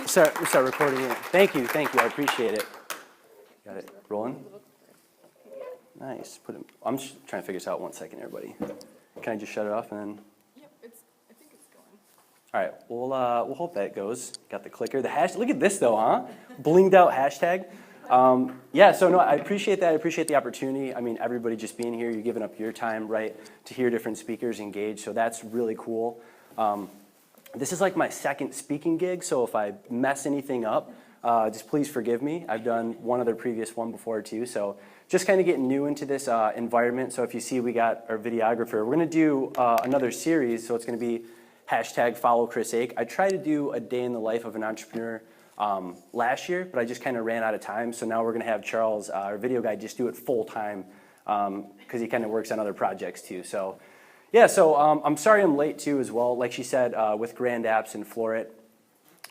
start recording it. Thank you, I appreciate it. Got it rolling? Nice. I'm just trying to figure this out 1 second, everybody. Can I just shut it off and then? Yep, I think it's going. All right, we'll hope that goes. Got the clicker, the hash. Look at this though, huh? Blinged out hashtag. Yeah, so no, I appreciate that. I appreciate the opportunity. I mean, everybody just being here, you're giving up your time, right, to hear different speakers engage. So that's really cool. This is like my second speaking gig, so if I mess anything up, just please forgive me. I've done one other previous one before too, so just kind of getting new into this environment. So if you see we got our videographer, we're going to do another series, so it's going to be hashtag follow Chris Ake. I tried to do a day in the life of an entrepreneur last year, but I just kind of ran out of time, so now we're going to have Charles, our video guy, just do it full time because he kind of works on other projects too. So yeah, so I'm sorry I'm late too as well. Like she said, with Grand Apps and Florit.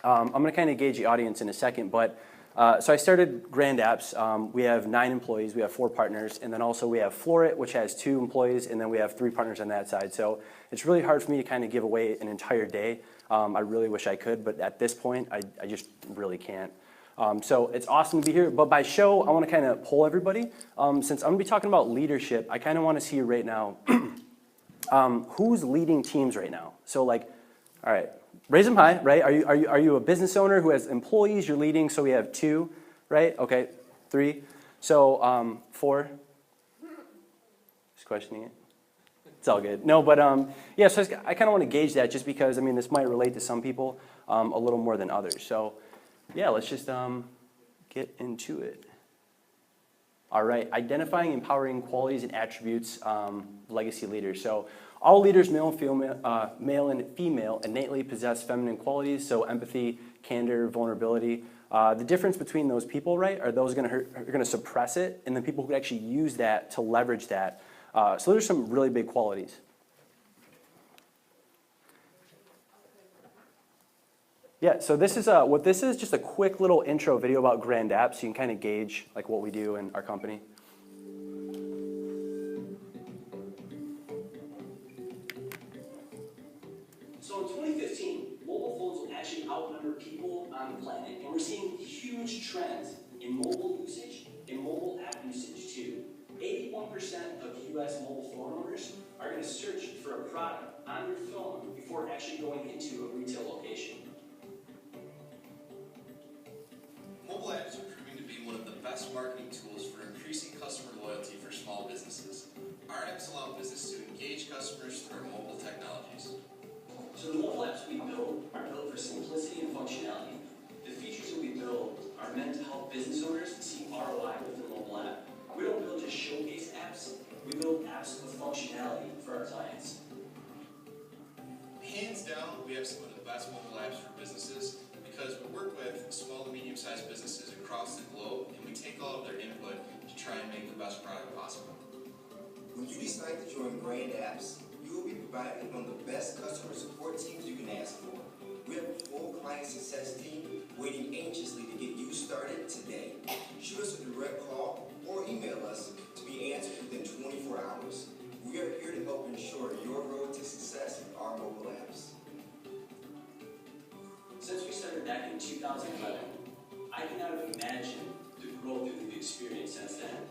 I'm going to kind of gauge the audience in a second, but so I started Grand Apps. We have 9 employees, we have 4 partners, and then also we have Florit, which has 2 employees, and then we have 3 partners on that side. So it's really hard for me to kind of give away an entire day. I really wish I could, but at this point, I just really can't. So it's awesome to be here, but by show, I want to kind of poll everybody. Since I'm going to be talking about leadership, I kind of want to see right now, who's leading teams right now? So like, all right, raise them high, right? Are you a business owner who has employees you're leading? So we have 2, right? Okay, 3. So 4. Just questioning it. It's all good. No, but yeah. So I kind of want to gauge that just because I mean this might relate to some people a little more than others. So yeah, let's just get into it. All right, identifying empowering qualities and attributes, legacy leaders. So all leaders, male and female, innately possess feminine qualities, so empathy, candor, vulnerability. The difference between those people, right, are those are going to suppress it, and then people who actually use that to leverage that. So there's some really big qualities. Yeah, so this is what this is, just a quick little intro video about Grand Apps, so you can kind of gauge like what we do in our company. So in 2015, mobile phones will actually outnumber people on the planet, and we're seeing huge trends in mobile usage and mobile app usage too. 81% of U.S. mobile phone owners are going to search for a product on their phone before actually going into a retail location. Mobile apps are proving to be one of the best marketing tools for increasing customer loyalty for small businesses. Our apps allow businesses to engage customers through our mobile technologies. So the mobile apps we build are built for simplicity and functionality. The features that we build are meant to help business owners see ROI with the mobile app. We don't build just showcase apps, we build apps with functionality for our clients. Hands down, we have some of the best mobile apps for businesses because we work with small to medium-sized businesses across the globe and we take all of their input to try and make the best product possible. When you decide to join Grand Apps, you will be provided one of the best customer support teams you can ask for. We have a full client success team waiting anxiously to get you started today. Shoot us a direct call or email us to be answered within 24 hours. We are here to help ensure your road to success with our mobile apps. Since we started back in 2011, I cannot have imagined the growth that we've experienced since then.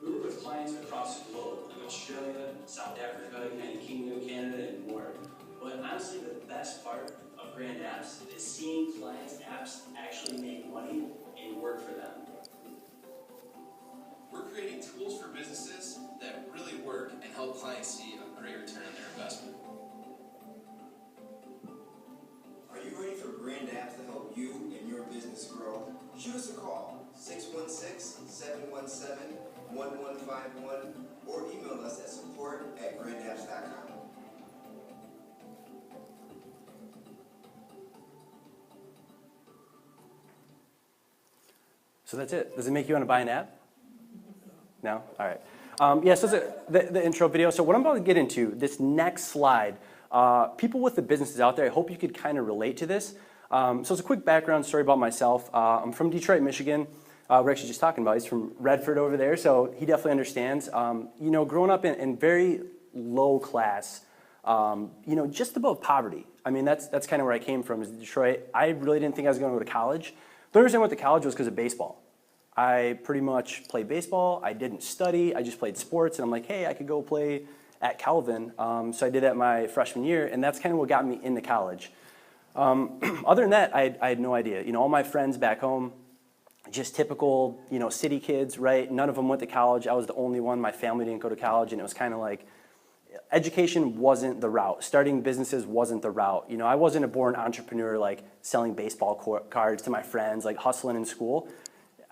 We work with clients across the globe, like Australia, South Africa, United Kingdom, Canada, and more. But honestly, the best part of Grand Apps is seeing clients' apps actually make money and work for them. We're creating tools for businesses that really work and help clients see a great return on their investment. Are you ready for Grand Apps to help you and your business grow? Shoot us a call, 616-717-1151, or email us at support@grandapps.com. So that's it. Does it make you want to buy an app? No? All right. Yeah, so the intro video. So what I'm about to get into, this next slide, people with the businesses out there, I hope you could kind of relate to this. So it's a quick background story about myself. I'm from Detroit, Michigan. We're actually just talking about, he's from Redford over there, so he definitely understands. You know, growing up in very low class just above poverty. I mean, that's kind of where I came from, is Detroit. I really didn't think I was going to go to college. The only reason I went to college was because of baseball. I pretty much played baseball. I didn't study. I just played sports, and I'm like, hey, I could go play at Calvin. So I did that my freshman year, and that's kind of what got me into college. Other than that, I had no idea. All my friends back home, just typical, city kids, right? None of them went to college. I was the only one. My family didn't go to college, and it was kind of like, education wasn't the route. Starting businesses wasn't the route. I wasn't a born entrepreneur, like selling baseball cards to my friends, like hustling in school.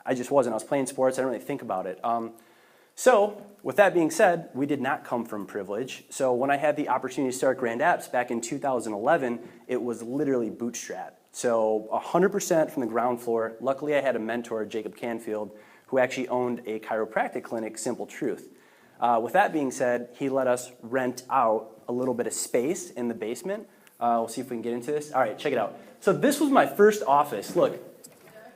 I just wasn't. I was playing sports. I didn't really think about it. So with that being said, we did not come from privilege. So when I had the opportunity to start Grand Apps back in 2011, it was literally bootstrap. So 100% from the ground floor. Luckily, I had a mentor, Jacob Canfield, who actually owned a chiropractic clinic, Simple Truth. With that being said, he let us rent out a little bit of space in the basement. We'll see if we can get into this. All right, check it out. So this was my first office. Look.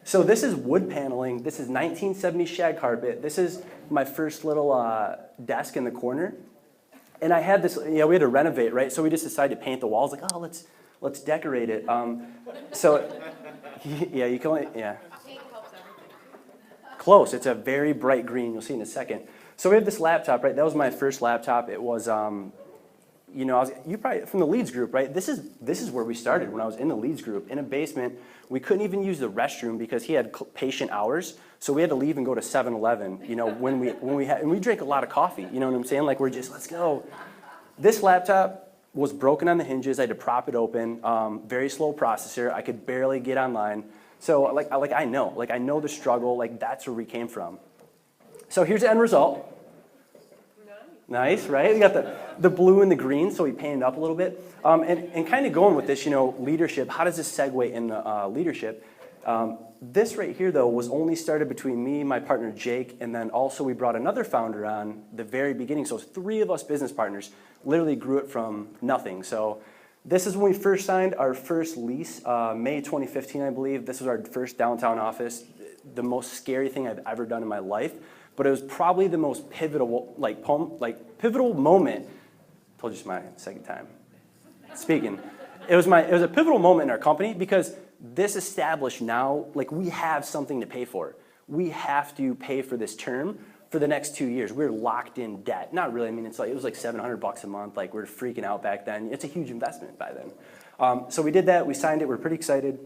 So this is wood paneling. This is 1970 shag carpet. This is my first little desk in the corner. And I had this, we had to renovate, right? So we just decided to paint the walls. Like, oh, let's decorate it. Yeah, you can only, yeah. Close. It's a very bright green. You'll see in a second. So we have this laptop, right? That was my first laptop. It was, you probably from the Leeds group, right? This is where we started when I was in the Leeds group in a basement. We couldn't even use the restroom because he had patient hours, so we had to leave and go to 7-Eleven. And we drank a lot of coffee. You know what I'm saying? Like we're just let's go. This laptop was broken on the hinges. I had to prop it open. Very slow processor. I could barely get online. So I know the struggle. Like that's where we came from. So here's the end result. Nice, right? We got the blue and the green, so we painted up a little bit. And kind of going with this, leadership, how does this segue into leadership? This right here, though, was only started between me, my partner Jake, and then also we brought another founder on the very beginning. So 3 of us business partners literally grew it from nothing. So this is when we first signed our first lease, May 2015, I believe. This was our first downtown office, the most scary thing I've ever done in my life. But it was probably the most pivotal, pivotal moment. I told you it's my second time speaking. It was a pivotal moment in our company because this established now, we have something to pay for. We have to pay for this term for the next 2 years. We're locked in debt. Not really. I mean, it was like $700 a month. Like we're freaking out back then. It's a huge investment by then. So we did that. We signed it. We're pretty excited.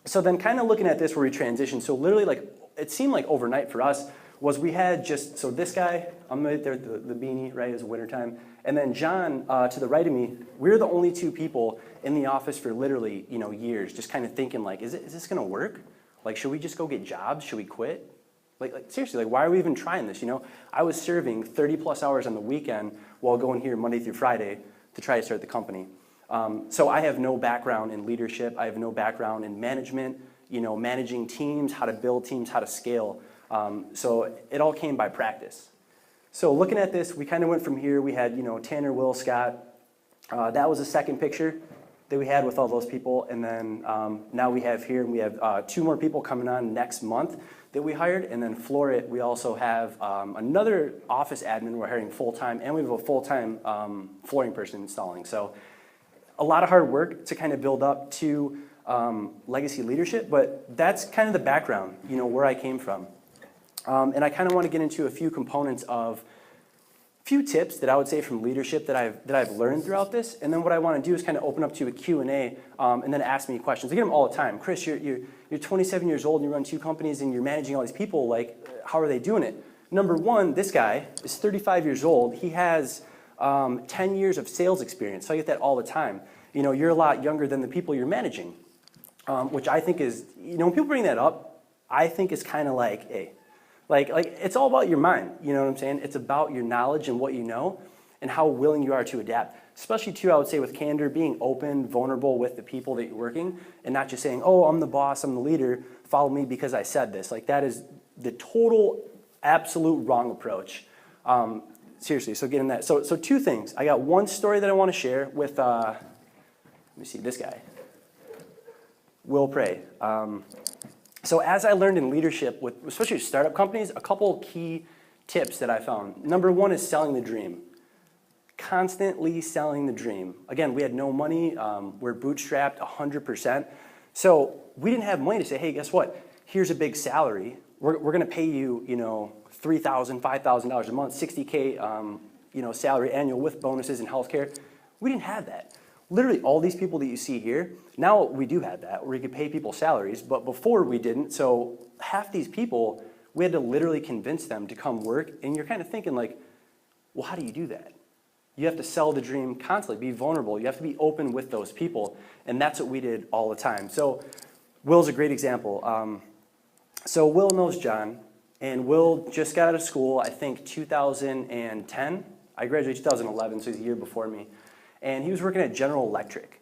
So then, kind of looking at this, where we transitioned. So literally, it seemed like overnight for us was we had so this guy, I'm right there, the beanie, right, it was wintertime. And then John, to the right of me, we're the only 2 people in the office for literally, years, just kind of thinking is this going to work? Should we just go get jobs? Should we quit? Seriously, why are we even trying this? I was serving 30 plus hours on the weekend while going here Monday through Friday to try to start the company. So I have no background in leadership. I have no background in management, managing teams, how to build teams, how to scale. So it all came by practice. So looking at this, we kind of went from here. We had, Tanner, Will, Scott. That was the second picture that we had with all those people. And then now we have here, and we have 2 more people coming on next month that we hired. And then Florit, we also have another office admin we're hiring full-time, and we have a full-time flooring person installing. So a lot of hard work to kind of build up to legacy leadership, but that's kind of the background, where I came from. And I kind of want to get into a few components of a few tips that I would say from leadership that I've learned throughout this. And then what I want to do is kind of open up to a Q&A and then ask me questions. I get them all the time. Chris, you're 27 years old and you run 2 companies and you're managing all these people. How are they doing it? Number 1, this guy is 35 years old. He has 10 years of sales experience. So I get that all the time. You're a lot younger than the people you're managing, which I think is, when people bring that up, I think it's kind of hey, it's all about your mind, you know what I'm saying? It's about your knowledge and what you know and how willing you are to adapt. Especially, too, I would say with candor, being open, vulnerable with the people that you're working and not just saying, oh, I'm the boss, I'm the leader, follow me because I said this. That is the total, absolute wrong approach. Seriously, so getting that. So 2 things. I got 1 story that I want to share with, let me see, this guy, Will Prey. So as I learned in leadership, with especially startup companies, a couple key tips that I found. Number 1 is selling the dream. constantly selling the dream. Again, we had no money. We're bootstrapped 100%. So we didn't have money to say, hey, guess what? Here's a big salary. We're going to pay you, $3,000, $5,000 a month, $60K, salary annual with bonuses and healthcare. We didn't have that. Literally all these people that you see here, now we do have that, where we could pay people salaries, but before we didn't. So half these people, we had to literally convince them to come work, and you're kind of thinking like, well, how do you do that? You have to sell the dream constantly, be vulnerable. You have to be open with those people, and that's what we did all the time. So Will's a great example. So Will knows John, and Will just got out of school, I think 2010. I graduated 2011, so he's a year before me. And he was working at General Electric.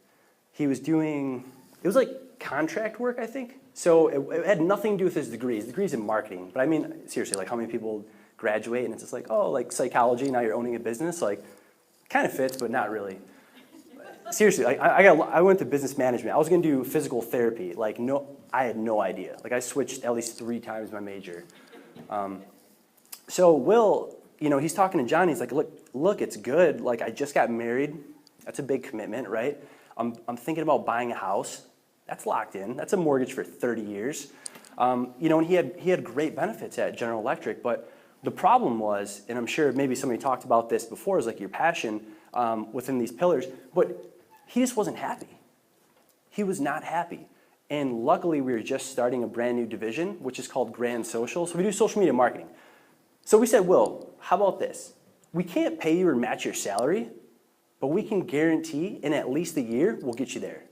He was doing, it was like contract work, I think. So it had nothing to do with his degree. His degree's in marketing. But I mean, seriously, like how many people graduate and it's just like, oh, like psychology, now you're owning a business? Like, kind of fits, but not really. Seriously, like I went to business management. I was gonna do physical therapy. Like, no, I had no idea. Like I switched at least 3 times my major. So Will, he's talking to John. He's like, look, it's good. Like I just got married. That's a big commitment, right? I'm thinking about buying a house. That's locked in. That's a mortgage for 30 years. And he had great benefits at General Electric, but the problem was, and I'm sure maybe somebody talked about this before, is like your passion within these pillars, but he just wasn't happy. He was not happy. And luckily, we were just starting a brand new division, which is called Grand Social. So we do social media marketing. So we said, Will, how about this? We can't pay you or match your salary, but we can guarantee in at least a year, we'll get you there.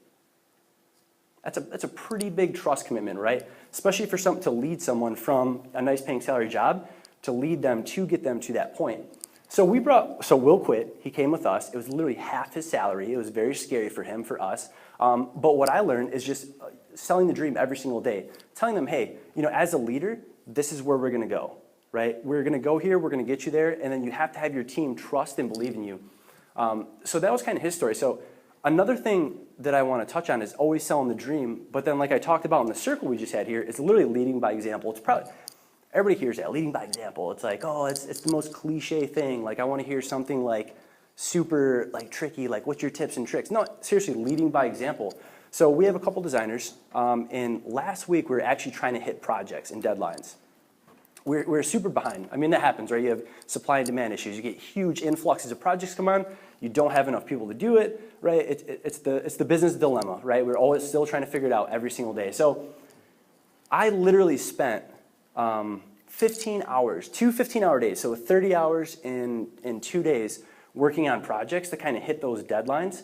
That's a pretty big trust commitment, right? Especially for to lead someone from a nice paying salary job to lead them to get them to that point. So Will quit. He came with us. It was literally half his salary. It was very scary for him, for us. But what I learned is just selling the dream every single day, telling them, hey, as a leader, this is where we're going to go, right? We're going to go here. We're going to get you there. And then you have to have your team trust and believe in you. So that was kind of his story. So another thing that I want to touch on is always selling the dream. But then like I talked about in the circle we just had here, it's literally leading by example. It's probably, everybody hears that, leading by example. It's like, oh, it's the most cliche thing. Like I want to hear something like super like tricky, like what's your tips and tricks? No, seriously, leading by example. So we have a couple designers, and last week we were actually trying to hit projects and deadlines. We're super behind. I mean, that happens, right? You have supply and demand issues. You get huge influxes of projects come on. You don't have enough people to do it, right? It's the business dilemma, right? We're always still trying to figure it out every single day. So I literally spent 15 hours, 2 15-hour days, so 30 hours in 2 days working on projects to kind of hit those deadlines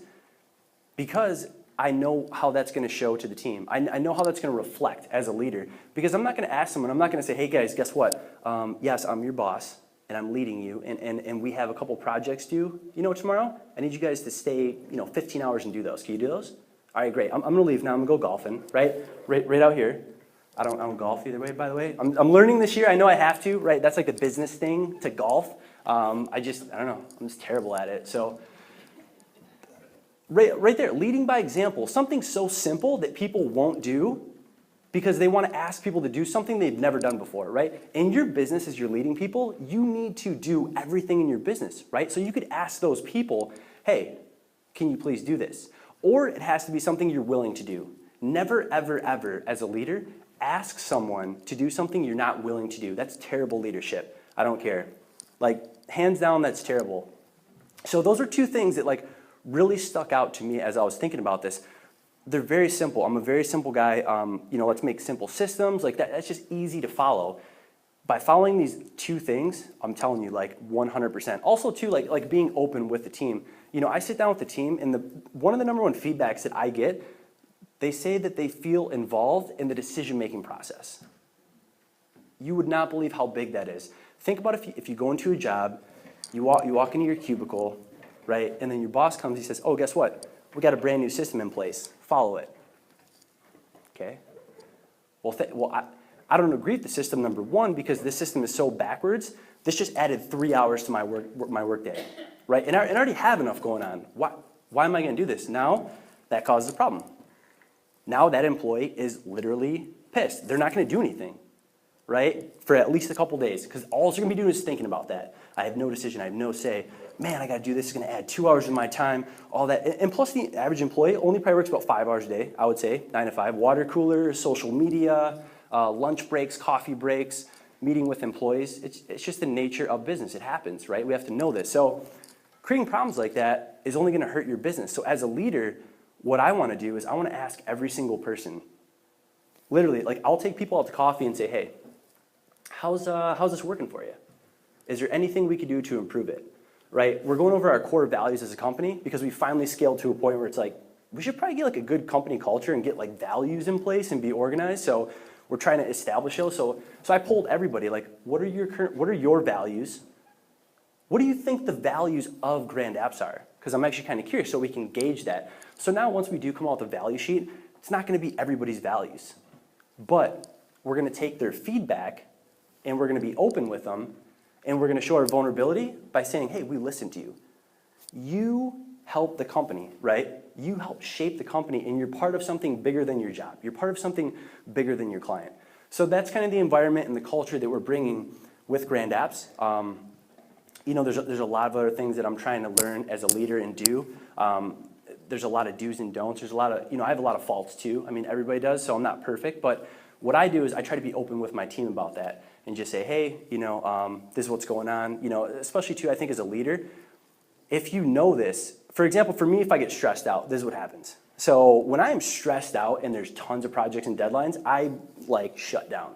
because I know how that's going to show to the team. I know how that's going to reflect as a leader because I'm not going to ask someone, I'm not going to say, hey guys, guess what? Yes, I'm your boss and I'm leading you and we have a couple projects due, tomorrow. I need you guys to stay, 15 hours and do those. Can you do those? All right, great. I'm going to leave now. I'm going to go golfing, right out here. I don't golf either way, by the way. I'm learning this year. I know I have to, right? That's like the business thing to golf. I don't know. I'm just terrible at it. So right there, leading by example, something so simple that people won't do because they want to ask people to do something they've never done before, right? In your business, as you're leading people, you need to do everything in your business, right? So you could ask those people, hey, can you please do this? Or it has to be something you're willing to do. Never, ever, ever, as a leader, ask someone to do something you're not willing to do. That's terrible leadership. I don't care. Like, hands down, that's terrible. So those are 2 things that really stuck out to me as I was thinking about this. They're very simple. I'm a very simple guy. Let's make simple systems. Like that's just easy to follow. By following these 2 things, I'm telling you, 100%. Also, too, like being open with the team. I sit down with the team, and one of the number 1 feedbacks that I get, they say that they feel involved in the decision-making process. You would not believe how big that is. Think about if you go into a job, you walk into your cubicle, right? And then your boss comes, he says, oh, guess what? We got a brand new system in place. Follow it. Okay? Well, I don't agree with the system, number 1, because this system is so backwards. This just added 3 hours to my work day, right? And I already have enough going on. Why am I going to do this? Now, that causes a problem. Now that employee is literally pissed. They're not going to do anything, right? For at least a couple days, because all they're going to be doing is thinking about that. I have no decision. I have no say. man, I got to do this. It's going to add 2 hours of my time, all that. And plus, the average employee only probably works about 5 hours a day, I would say, 9 to 5. Water cooler, social media, lunch breaks, coffee breaks, meeting with employees. It's just the nature of business. It happens, right? We have to know this. So creating problems like that is only going to hurt your business. So as a leader, what I want to do is I want to ask every single person, literally, like I'll take people out to coffee and say, hey, how's this working for you? Is there anything we could do to improve it? Right? We're going over our core values as a company because we finally scaled to a point where it's like, we should probably get like a good company culture and get like values in place and be organized. So we're trying to establish those. So I polled everybody, like, what are your values? What do you think the values of Grand Apps are? Because I'm actually kind of curious so we can gauge that. So now once we do come out with a value sheet, it's not going to be everybody's values. But we're going to take their feedback and we're going to be open with them and we're going to show our vulnerability by saying, hey, we listened to you. You help the company, right? You help shape the company and you're part of something bigger than your job. You're part of something bigger than your client. So that's kind of the environment and the culture that we're bringing with Grand Apps. You know, there's a lot of other things that I'm trying to learn as a leader and do. There's a lot of do's and don'ts. There's a lot of, I have a lot of faults too. I mean, everybody does, so I'm not perfect. But what I do is I try to be open with my team about that and just say, hey, this is what's going on. Especially too, I think as a leader, if you know this, for example, for me, if I get stressed out, this is what happens. So when I am stressed out and there's tons of projects and deadlines, I shut down.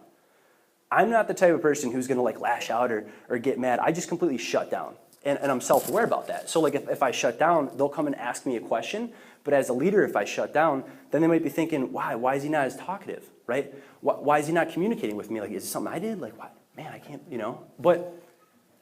I'm not the type of person who's gonna lash out or get mad. I just completely shut down. And I'm self-aware about that. So if I shut down, they'll come and ask me a question. But as a leader, if I shut down, then they might be thinking, why is he not as talkative, right? Why is he not communicating with me? Is it something I did? What? Man, I can't, But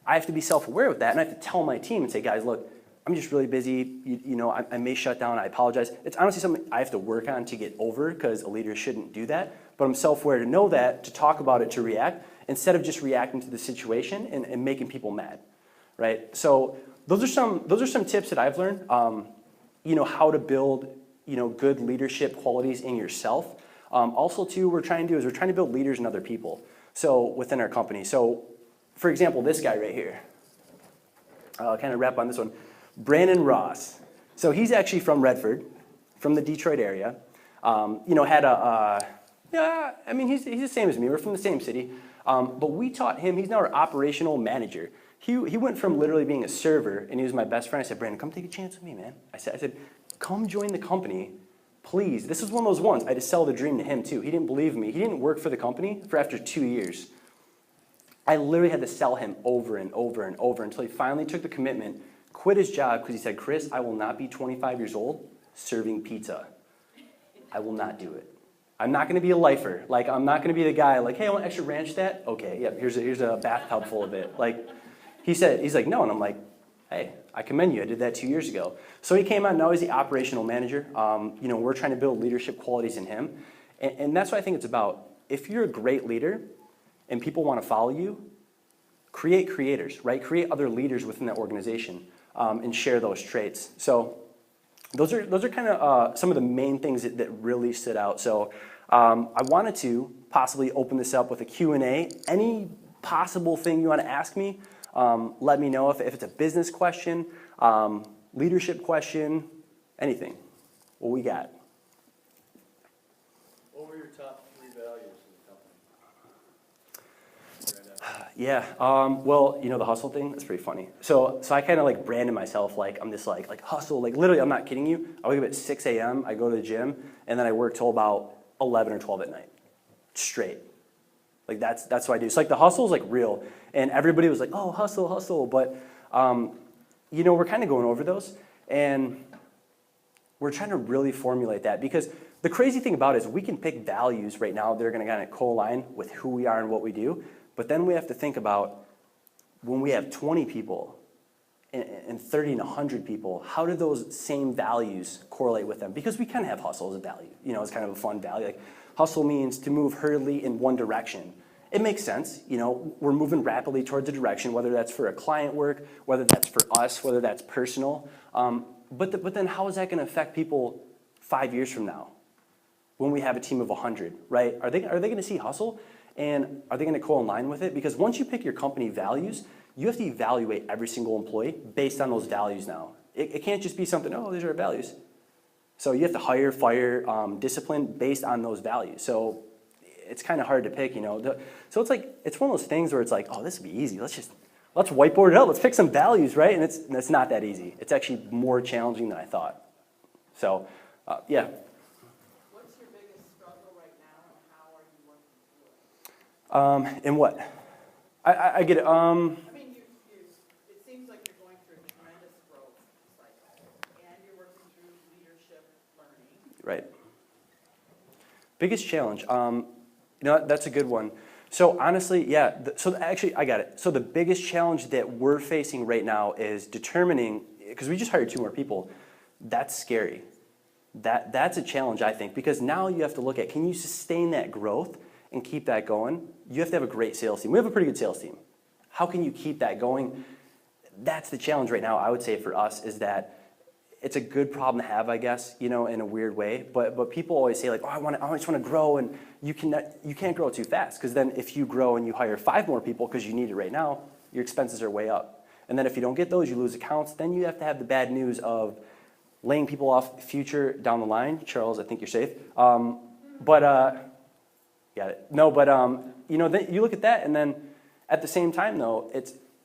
I have to be self-aware with that. And I have to tell my team and say, guys, look, I'm just really busy. I may shut down. I apologize. It's honestly something I have to work on to get over because a leader shouldn't do that. But I'm self-aware to know that, to talk about it, to react, instead of just reacting to the situation and making people mad, right? So those are some tips that I've learned. How to build good leadership qualities in yourself. Also, too, we're trying to build leaders in other people. So within our company. So, for example, this guy right here. I'll kind of wrap on this one. Brandon Ross. So he's actually from Redford, from the Detroit area. He's the same as me. We're from the same city. But we taught him, he's now our operational manager. He went from literally being a server, and he was my best friend. I said, Brandon, come take a chance with me, man. I said, come join the company, please. This was one of those ones. I had to sell the dream to him, too. He didn't believe me. He didn't work for the company for after 2 years. I literally had to sell him over and over and over until he finally took the commitment, quit his job, because he said, Chris, I will not be 25 years old serving pizza. I will not do it. I'm not going to be a lifer. I'm not going to be the guy hey, I want extra ranch that? Okay, yeah, here's a bathtub full of it. He's like, no, and I'm like, hey, I commend you. I did that 2 years ago. So he came on, now he's the operational manager. We're trying to build leadership qualities in him. And that's what I think it's about. If you're a great leader and people want to follow you, create creators, right? Create other leaders within that organization and share those traits. So those are kind of some of the main things that really stood out. So I wanted to possibly open this up with a Q&A. Any possible thing you want to ask me, let me know if it's a business question, leadership question, anything. What we got? What were your top 3 values in the company? Yeah, well, the hustle thing, that's pretty funny. So I kind of branded myself I'm this hustle, literally, I'm not kidding you. I wake up at 6 a.m., I go to the gym, and then I work till about 11 or 12 at night, straight. That's what I do. So the hustle is real, and everybody was oh, hustle, but we're kind of going over those, and we're trying to really formulate that, because the crazy thing about it is we can pick values right now that are going to kind of co-align with who we are and what we do, but then we have to think about when we have 20 people and 30 and 100 people, how do those same values correlate with them? Because we kind of have hustle as a value. It's kind of a fun value. Hustle means to move hurriedly in one direction. It makes sense. We're moving rapidly towards a direction, whether that's for a client work, whether that's for us, whether that's personal. But then how is that going to affect people 5 years from now when we have a team of 100, right? Are they going to see hustle? And are they going to co-align with it? Because once you pick your company values, you have to evaluate every single employee based on those values now. It can't just be something, oh, these are our values. So you have to hire, fire, discipline based on those values. So it's kind of hard to pick, you know. So it's like, it's one of those things where it's like, oh, this will be easy. Let's whiteboard it out. Let's pick some values, right? And it's not that easy. It's actually more challenging than I thought. So, yeah. What's your biggest struggle right now, and how are you working through it? In what? I get it. I mean, it seems like you're going through a tremendous growth cycle, and you're working through leadership learning. Right. Biggest challenge. You know, that's a good one. So honestly, yeah. So actually, I got it. So the biggest challenge that we're facing right now is determining, because we just hired 2 more people. That's scary. That's a challenge, I think, because now you have to look at, can you sustain that growth and keep that going? You have to have a great sales team. We have a pretty good sales team. How can you keep that going? That's the challenge right now, I would say, for us, is that it's a good problem to have, I guess, you know, in a weird way. But people always say, like, oh, I just want to grow, and you can't grow too fast, because then if you grow and you hire 5 more people because you need it right now, your expenses are way up. And then if you don't get those, you lose accounts. Then you have to have the bad news of laying people off future down the line. Charles, I think you're safe. Got it. No, but you know, then you look at that, and then at the same time, though,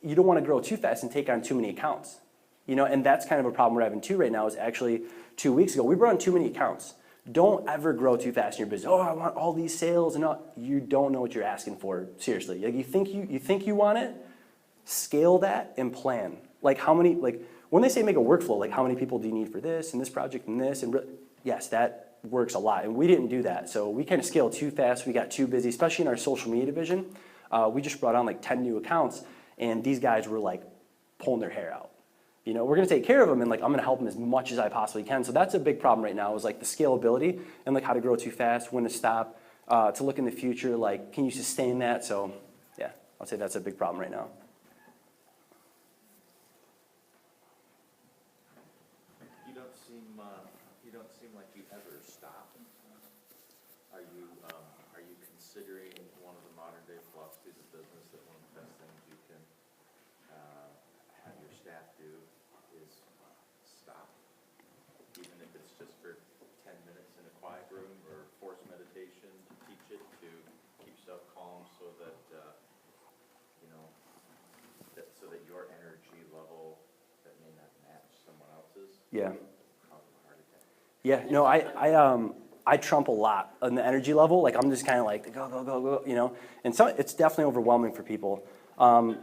you don't want to grow too fast and take on too many accounts. You know, and that's kind of a problem we're having too right now. Is actually 2 weeks ago we brought on too many accounts. Don't ever grow too fast in your business. Oh, I want all these sales, and all. You don't know what you're asking for. Seriously, like you think you want it. Scale that and plan. Like how many, like when they say make a workflow, like how many people do you need for this and this project and this, and yes, that works a lot. And we didn't do that, so we kind of scaled too fast. We got too busy, especially in our social media division. We just brought on like 10 new accounts, and these guys were like pulling their hair out. You know, we're going to take care of them, and like I'm going to help them as much as I possibly can. So that's a big problem right now, is like the scalability and like how to grow too fast, when to stop, to look in the future. Like, can you sustain that? So yeah, I'll say that's a big problem right now. You don't seem like you ever stop. Are you considering one of the modern day philosophies of business that one of the best things you can have your staff do is stop, even if it's just for 10 minutes in a quiet room, or forced meditation to teach it to keep yourself calm, so that you know, so that your energy level that may not match someone else's. Yeah. cause a heart attack. Yeah, no, I trump a lot on the energy level. Like I'm just kind of like go, go, go, go, you know. And so it's definitely overwhelming for people. Well,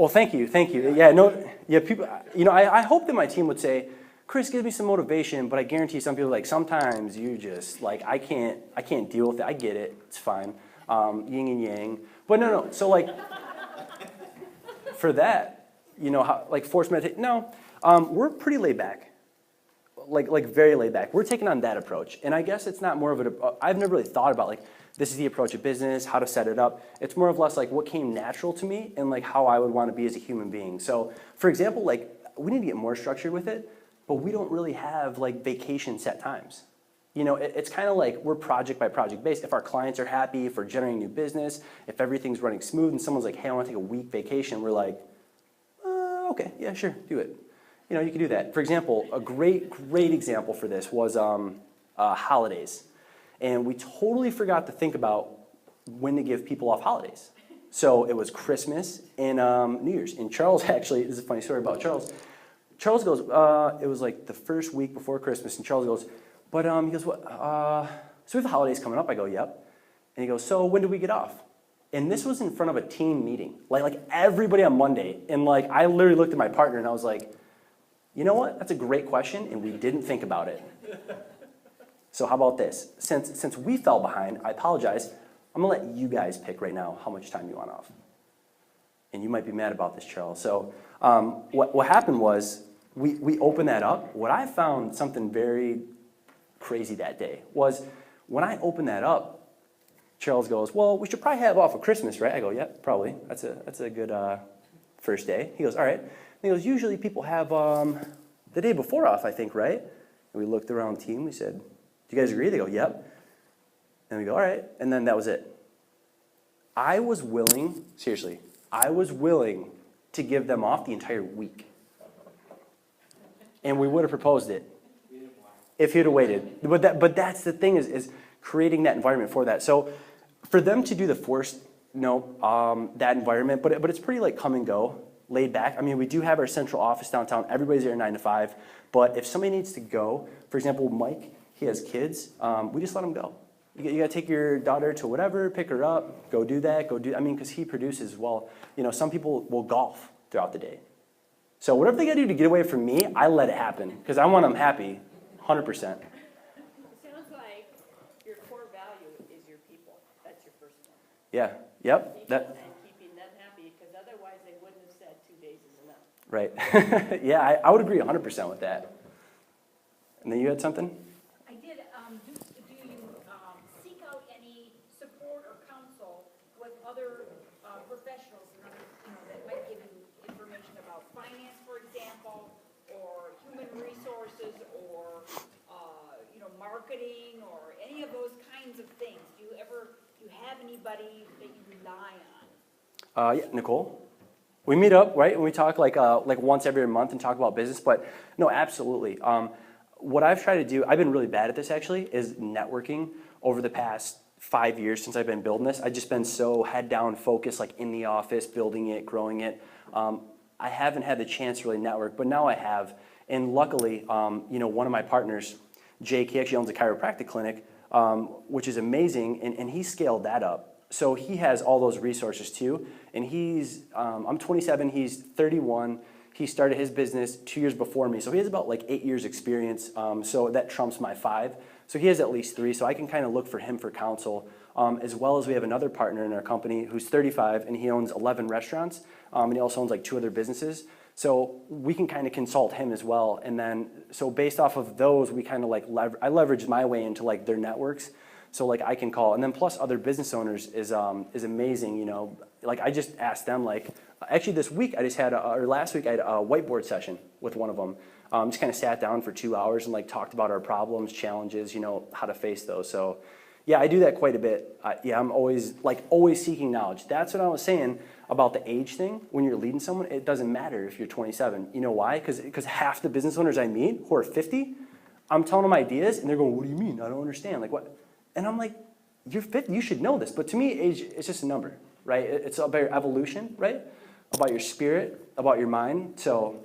thank you. Yeah, no, yeah, people. You know, I hope that my team would say, Chris, give me some motivation. But I guarantee some people, like sometimes you just like I can't deal with it. I get it. It's fine. Yin and yang. But no. So like for that, you know, how, like forced meditation. No, we're pretty laid back. Like very laid back. We're taking on that approach. And I guess it's not more of I've never really thought about like, this is the approach of business, how to set it up. It's more of less like what came natural to me and like how I would want to be as a human being. So for example, like we need to get more structured with it, but we don't really have like vacation set times. You know, it's kind of like we're project by project based. If our clients are happy, if we're generating new business, if everything's running smooth and someone's like, hey, I want to take a week vacation, we're like, okay, yeah, sure, do it. You know, you can do that. For example, a great example for this was holidays. And we totally forgot to think about when to give people off holidays. So it was Christmas and New Year's. And Charles actually, this is a funny story about Charles. Charles goes, it was like the first week before Christmas, and Charles goes, but he goes, what? So we have the holidays coming up. I go, yep. And he goes, so when do we get off? And this was in front of a team meeting, like everybody on Monday. And like I literally looked at my partner and I was like, you know what? That's a great question, and we didn't think about it. So how about this? Since we fell behind, I apologize. I'm gonna let you guys pick right now how much time you want off. And you might be mad about this, Charles. So what happened was we opened that up. What I found something very crazy that day was when I opened that up, Charles goes, well, we should probably have off of Christmas, right? I go, yeah, probably. That's a good first day. He goes, all right. And he goes, usually people have the day before off, I think, right? And we looked around the team. We said, do you guys agree? They go, yep. And we go, all right. And then that was it. I was willing, seriously, I was willing to give them off the entire week. And we would have proposed it if he'd have waited. But that's the thing is creating that environment for that. So for them to do the forced, that environment, but it's pretty like come and go, laid back. I mean, we do have our central office downtown. Everybody's there 9 to 5. But if somebody needs to go, for example, Mike, he has kids, we just let him go. You got to take your daughter to whatever, pick her up, go do that, because he produces, some people will golf throughout the day. So whatever they got to do to get away from me, I let it happen, because I want them happy, 100%. It sounds like your core value is your people. That's your first one. Yeah, yep. People and keeping them happy, because otherwise they wouldn't have said 2 days is enough. Right. Yeah, I would agree 100% with that. And then you had something? I did. Do you seek out any support or counsel with other professionals that might give you information about finance, for example, or human resources, or marketing, or any of those kinds of things? Do you have anybody that you rely on? Yeah, Nicole? We meet up, right? And we talk like once every month and talk about business. But no, absolutely. What I've tried to do, I've been really bad at this actually, is networking over the past 5 years since I've been building this. I've just been so head down focused, like in the office, building it, growing it. I haven't had the chance to really network, but now I have. And luckily, one of my partners, Jake, he actually owns a chiropractic clinic, which is amazing, and he scaled that up. So he has all those resources too. And I'm 27, he's 31. He started his business 2 years before me. So he has about like 8 years experience. So that trumps my 5. So he has at least 3. So I can kind of look for him for counsel. As well as we have another partner in our company who's 35 and he owns 11 restaurants. And he also owns like 2 other businesses. So we can kind of consult him as well. And then, so based off of those, we kind of like, I leverage my way into like their networks. So like I can call, and then plus other business owners is amazing, Like I just asked them, like, actually this week I just had, or last week I had a whiteboard session with one of them. Just kind of sat down for 2 hours and like talked about our problems, challenges, how to face those. So yeah, I do that quite a bit. I'm always seeking knowledge. That's what I was saying about the age thing. When you're leading someone, it doesn't matter if you're 27. You know why? Because half the business owners I meet who are 50, I'm telling them ideas and they're going, what do you mean? I don't understand. Like what? And I'm like, you're 50, you should know this. But to me, age is just a number, right? It's about your evolution, right? About your spirit, about your mind. So,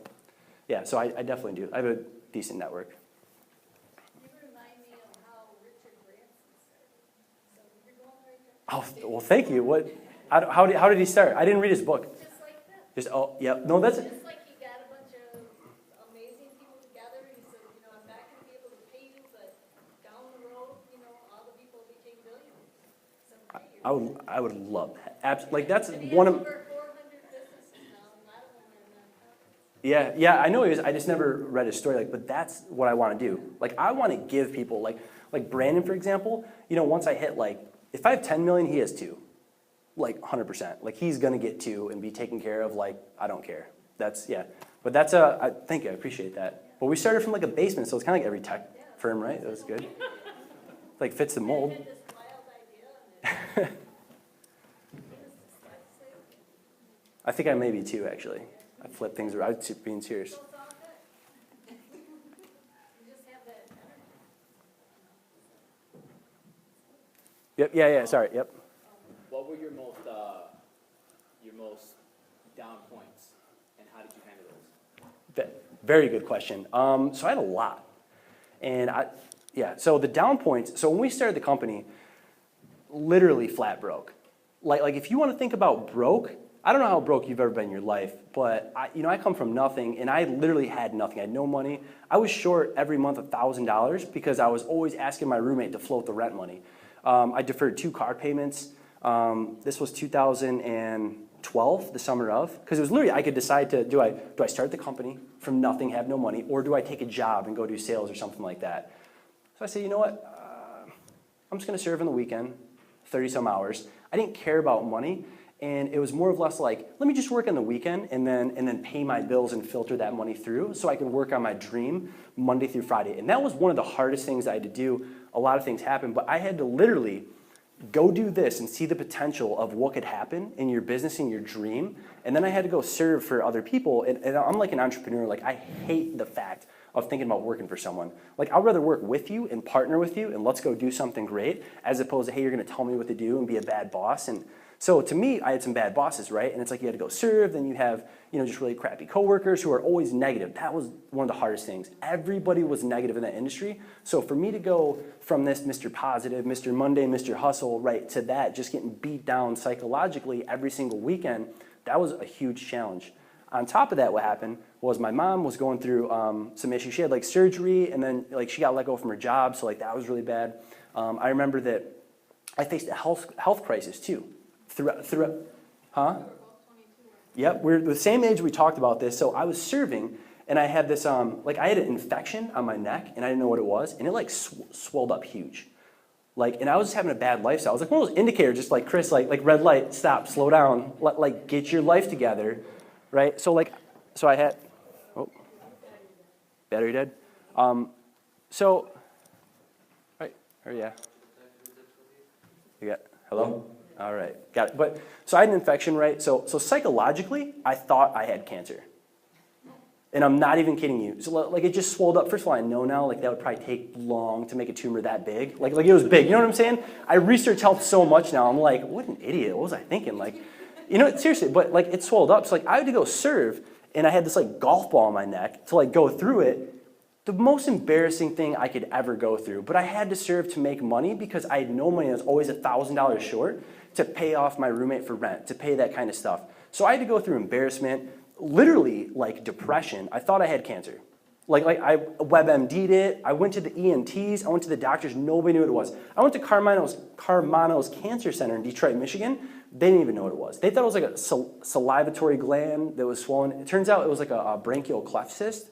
yeah, so I definitely do. I have a decent network. You remind me of how Richard Branson started. So you're going right there. Oh, well, thank you. How did he start? I didn't read his book. Just like that. Yeah. No, that's it. Just like he got a bunch of amazing people together, and he said, I'm not going to be able to pay you, but down the road, all the people became billionaires. Someday I would love that. Like that's one of. over 400 businesses now, a lot of them are nonprofits. Yeah, I know he is. I just never read his story. But that's what I want to do. Like I want to give people like Brandon, for example. Once I hit if I have 10 million, he has 2. Like 100%. Like he's gonna get 2 and be taken care of. Like I don't care. But that's thank you. I appreciate that. But we started from like a basement, so it's kind of like every tech firm, right? That was good. Like fits the mold. I had this wild idea, and I think I may be too, actually. I flip things around. I'm being serious. so it's all good. You just have that energy. Yep. Yeah. Sorry. Yep. What were your most down points, and how did you handle those? Very good question. So I had a lot, and so the down points. So when we started the company, literally flat broke. Like if you want to think about broke, I don't know how broke you've ever been in your life, but I come from nothing, and I literally had nothing. I had no money. I was short every month $1,000 because I was always asking my roommate to float the rent money. I deferred 2 car payments. This was 2012, the summer of, because it was literally I could decide to do I start the company from nothing, have no money, or do I take a job and go do sales or something like that? So I said, you know what? I'm just going to serve on the weekend, 30-some hours. I didn't care about money. And it was more or less like, let me just work on the weekend and then pay my bills and filter that money through so I can work on my dream Monday through Friday. And that was one of the hardest things I had to do. A lot of things happened, but I had to literally go do this and see the potential of what could happen in your business, in your dream. And then I had to go serve for other people. And I'm like an entrepreneur. Like, I hate the fact of thinking about working for someone. Like, I'd rather work with you and partner with you and let's go do something great, as opposed to, hey, you're going to tell me what to do and be a bad boss. And so to me, I had some bad bosses, right? And it's like you had to go serve, then you have, just really crappy coworkers who are always negative. That was one of the hardest things. Everybody was negative in that industry. So for me to go from this Mr. Positive, Mr. Monday, Mr. Hustle, right, to that, just getting beat down psychologically every single weekend, that was a huge challenge. On top of that, what happened was my mom was going through some issues. She had like surgery, and then like she got let go from her job, so like that was really bad. I remember that I faced a health crisis too. Throughout, huh? Yep, we're the same age we talked about this. So I was serving, and I had this, I had an infection on my neck, and I didn't know what it was, and it like swelled up huge. Like, and I was just having a bad lifestyle. I was like one of those indicators, just like Chris, like red light, stop, slow down, get your life together, right? So I had, battery dead. So, right, yeah. You got, hello? All right, got it. But, so I had an infection, right? So psychologically, I thought I had cancer. And I'm not even kidding you. So like it just swelled up. First of all, I know now like that would probably take long to make a tumor that big. Like it was big, you know what I'm saying? I research health so much now. I'm like, what an idiot. What was I thinking? Like, seriously, but like it swelled up. So like I had to go serve, and I had this like golf ball on my neck to like go through it. The most embarrassing thing I could ever go through. But I had to serve to make money because I had no money. I was always $1,000 short to pay off my roommate for rent, to pay that kind of stuff. So I had to go through embarrassment, literally like depression. I thought I had cancer. Like I WebMD'd it. I went to the ENTs. I went to the doctors. Nobody knew what it was. I went to Carmano's Cancer Center in Detroit, Michigan. They didn't even know what it was. They thought it was like a salivatory gland that was swollen. It turns out it was like a branchial cleft cyst.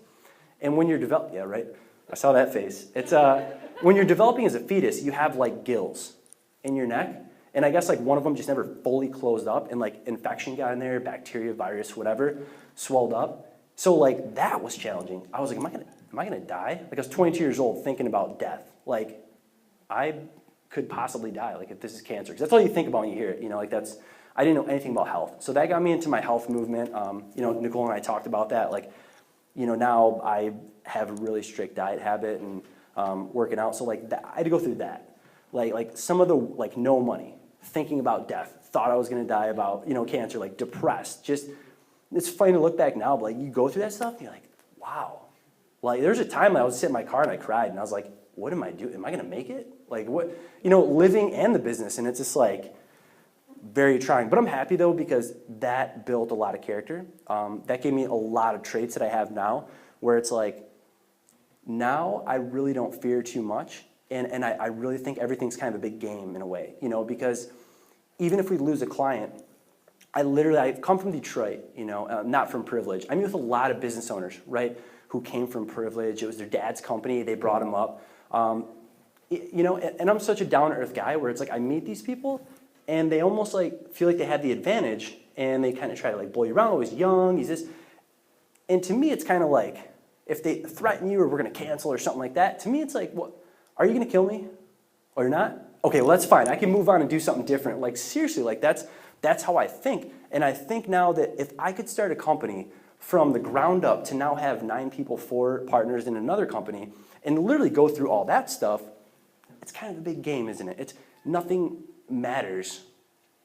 And when you're developing, yeah, right? I saw that face. It's when you're developing as a fetus, you have like gills in your neck. And I guess like one of them just never fully closed up, and like infection got in there, bacteria, virus, whatever, swelled up. So like that was challenging. I was like, am I gonna die? Like I was 22 years old thinking about death. Like I could possibly die, like if this is cancer. Because that's all you think about when you hear it. I didn't know anything about health. So that got me into my health movement. Nicole and I talked about that. Like, now I have a really strict diet habit and working out. So like that, I had to go through that. Like some of the like no money, thinking about death, thought I was gonna die about, cancer, like depressed. Just, it's funny to look back now, but like you go through that stuff and you're like, wow. Like there's a time I was sitting in my car and I cried and I was like, what am I doing? Am I gonna make it? Like what, living and the business, and it's just like very trying. But I'm happy though, because that built a lot of character. That gave me a lot of traits that I have now, where it's like, now I really don't fear too much. And I really think everything's kind of a big game in a way, because even if we lose a client, I've come from Detroit, not from privilege. I meet with a lot of business owners, right, who came from privilege. It was their dad's company. They brought them up. And I'm such a down-to-earth guy where it's like I meet these people and they almost like feel like they have the advantage, and they kind of try to like blow you around. Oh, he's young, he's this. And to me, it's kind of like if they threaten you or we're going to cancel or something like that, to me, it's like, what? Are you going to kill me? Or you're not? Okay, well, that's fine. I can move on and do something different. Like, seriously, like that's how I think. And I think now that if I could start a company from the ground up to now have 9 people, 4 partners in another company, and literally go through all that stuff, it's kind of a big game, isn't it? It's nothing matters.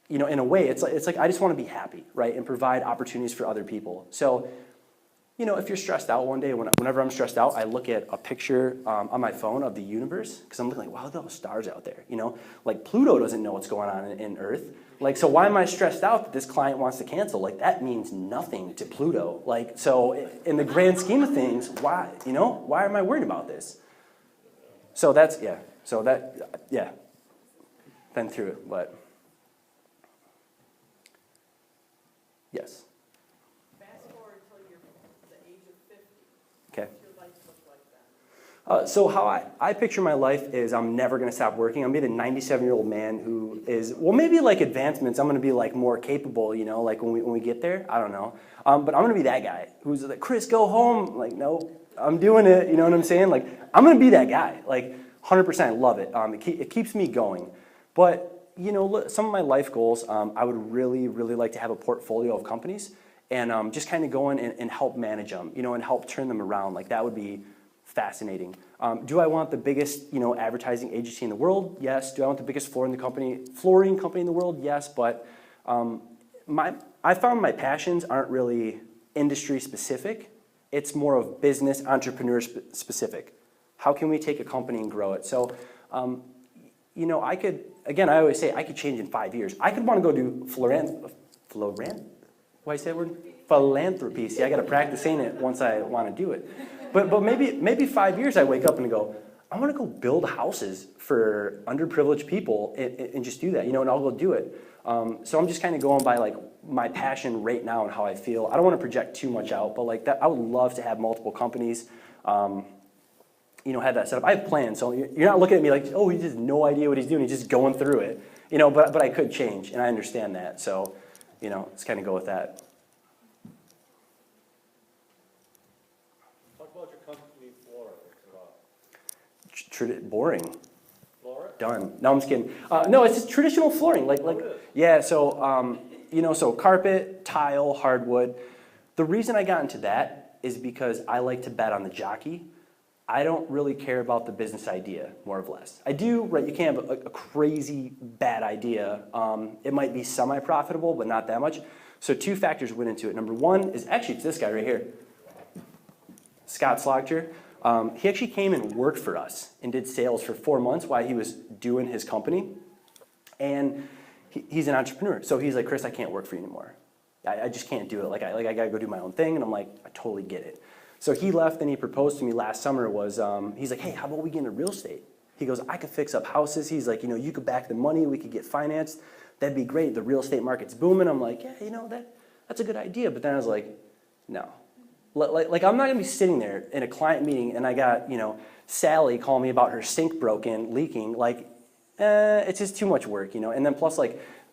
In a way, it's like I just want to be happy, right, and provide opportunities for other people. So, if you're stressed out one day, whenever I'm stressed out, I look at a picture on my phone of the universe, because I'm looking like, wow, look at all the stars out there, Like Pluto doesn't know what's going on in Earth. Like, so why am I stressed out that this client wants to cancel? Like, that means nothing to Pluto. Like, so in the grand scheme of things, why, why am I worried about this? So that's, been through it, but yes. Okay. So how I picture my life is I'm never going to stop working. I'm going to be the 97-year-old man who is, well, maybe like advancements, I'm going to be like more capable, like when we get there. I don't know. But I'm going to be that guy who's like, Chris, go home. Like, no, I'm doing it. You know what I'm saying? Like, I'm going to be that guy. Like, 100% love it. It keeps me going. But, some of my life goals, I would really, really like to have a portfolio of companies and just kind of go in and help manage them, and help turn them around. Like that would be fascinating. Do I want the biggest, advertising agency in the world? Yes. Do I want the biggest flooring company in the world? Yes. But I found my passions aren't really industry specific. It's more of business entrepreneur specific. How can we take a company and grow it? So, I could, again, I always say I could change in 5 years. I could want to go do why say that word? Philanthropy. See, I got to practice saying it once I want to do it. But maybe 5 years I wake up and go, I want to go build houses for underprivileged people and just do that, and I'll go do it. So I'm just kind of going by like my passion right now and how I feel. I don't want to project too much out, but like that, I would love to have multiple companies, have that set up. I have plans, so you're not looking at me like, oh, he has no idea what he's doing. He's just going through it, but I could change, and I understand that. So, let's kind of go with that. Talk about your company, Flora. Boring. Flora? Done. No, I'm just kidding. No, it's just traditional flooring. Yeah. So, so carpet, tile, hardwood. The reason I got into that is because I like to bet on the jockey. I don't really care about the business idea, more or less. I do, right? You can't have a crazy bad idea. It might be semi-profitable, but not that much. So 2 factors went into it. Number one is actually it's this guy right here, Scott Slogter. He actually came and worked for us and did sales for 4 months while he was doing his company. And he's an entrepreneur. So he's like, Chris, I can't work for you anymore. I just can't do it. I got to go do my own thing. And I'm like, I totally get it. So he left and he proposed to me last summer he's like, hey, how about we get into real estate? He goes, I could fix up houses. He's like, you could back the money. We could get financed. That'd be great. The real estate market's booming. I'm like, yeah, that's a good idea. But then I was like, no. Like I'm not going to be sitting there in a client meeting and I got, Sally calling me about her sink broken, leaking. It's just too much work, And then plus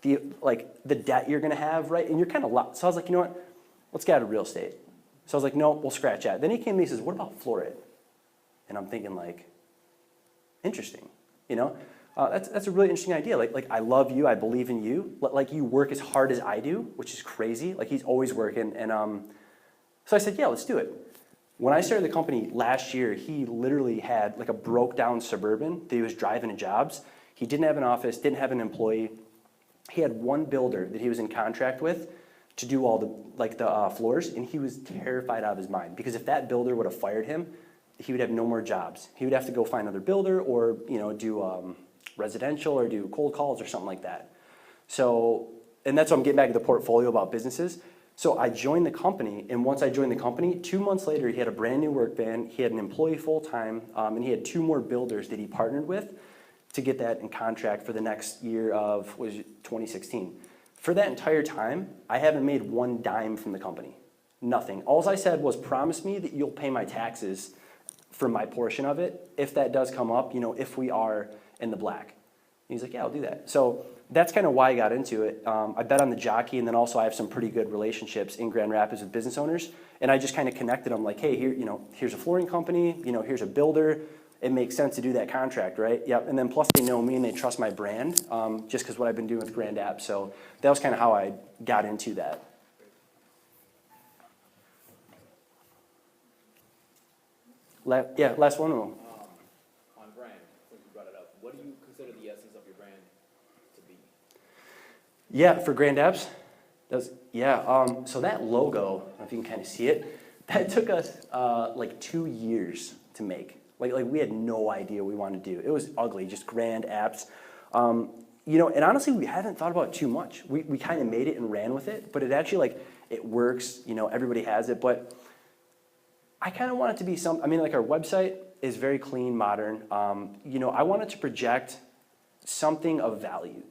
the debt you're going to have, right? And you're kind of lost. So I was like, you know what? Let's get out of real estate. So I was like, no, we'll scratch that. Then he came to me and says, what about Florid? And I'm thinking interesting, That's a really interesting idea. I love you, I believe in you. You work as hard as I do, which is crazy. He's always working. And so I said, yeah, let's do it. When I started the company last year, he literally had a broke down Suburban that he was driving to jobs. He didn't have an office, didn't have an employee. He had one builder that he was in contract with to do all the floors, and he was terrified out of his mind because if that builder would have fired him, he would have no more jobs. He would have to go find another builder or do residential or do cold calls or something like that. So, and that's what I'm getting back to the portfolio about businesses. So I joined the company, and once I joined the company, 2 months later, he had a brand new work van, he had an employee full-time, and he had 2 more builders that he partnered with to get that in contract for the next year of, 2016. For that entire time, I haven't made 1 dime from the company. Nothing. All I said was, promise me that you'll pay my taxes for my portion of it if that does come up, if we are in the black. And he's like, yeah, I'll do that. So that's kind of why I got into it. I bet on the jockey, and then also I have some pretty good relationships in Grand Rapids with business owners, and I just kind of connected them like, hey, here, here's a flooring company, here's a builder. It makes sense to do that contract, right? Yep. And then plus they know me and they trust my brand, just because what I've been doing with Grand Apps. So that was kind of how I got into that. Last one. On brand, since you brought it up, what do you consider the essence of your brand to be? Yeah, for Grand Apps, so that logo, I don't know if you can kind of see it, that took us 2 years to make. We had no idea what we wanted to do. It was ugly, just Grand Apps. And honestly, we haven't thought about it too much. We kind of made it and ran with it, but it actually, it works, everybody has it, but I kind of want it to be our website is very clean, modern. I want it to project something of value.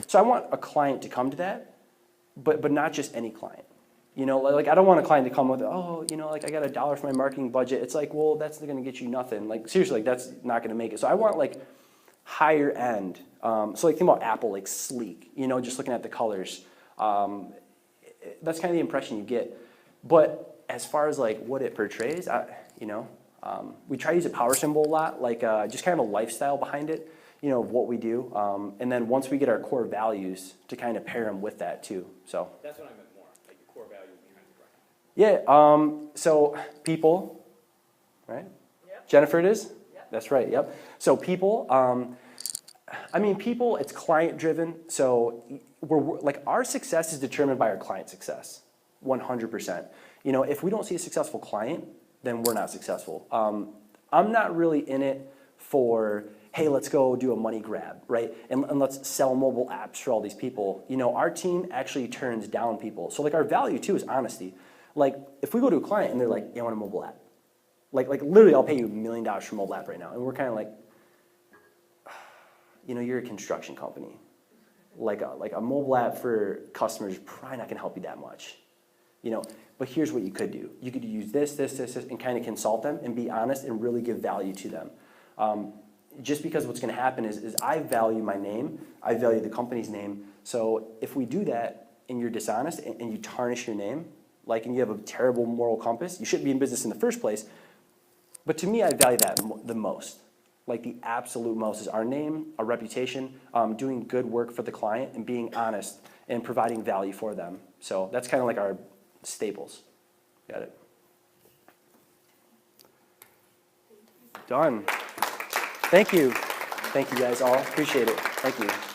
So I want a client to come to that, but not just any client. I don't want a client to come with, I got $1 for my marketing budget. It's well, that's going to get you nothing. Seriously, that's not going to make it. So I want higher end. Think about Apple, sleek, just looking at the colors. That's kind of the impression you get. But as far as what it portrays, we try to use a power symbol a lot, just kind of a lifestyle behind it. of what we do. And then once we get our core values to kind of pair them with that too. So That's what I meant more, like your core value behind the brand. yeah, so people, right? Yep. Jennifer it is? Yep. That's right, yep. So people, people, it's client driven. So we're like our success is determined by our client success, 100%. If we don't see a successful client, then we're not successful. I'm not really in it for, hey, let's go do a money grab, right? And let's sell mobile apps for all these people. Our team actually turns down people. So like our value too is honesty. Like if we go to a client and they're like, yeah, I want a mobile app. Like literally I'll pay you $1 million for a mobile app right now. And we're kind of like, you're a construction company. Like a mobile app for customers is probably not gonna help you that much. But here's what you could do. You could use this, and kind of consult them and be honest and really give value to them. Just because what's going to happen is I value my name, I value the company's name. So if we do that and you're dishonest and you tarnish your name, and you have a terrible moral compass, you shouldn't be in business in the first place. But to me, I value that the most. Like the absolute most is our name, our reputation, doing good work for the client and being honest and providing value for them. So that's kind of like our staples. Got it. Done. Thank you. Thank you guys all. Appreciate it. Thank you.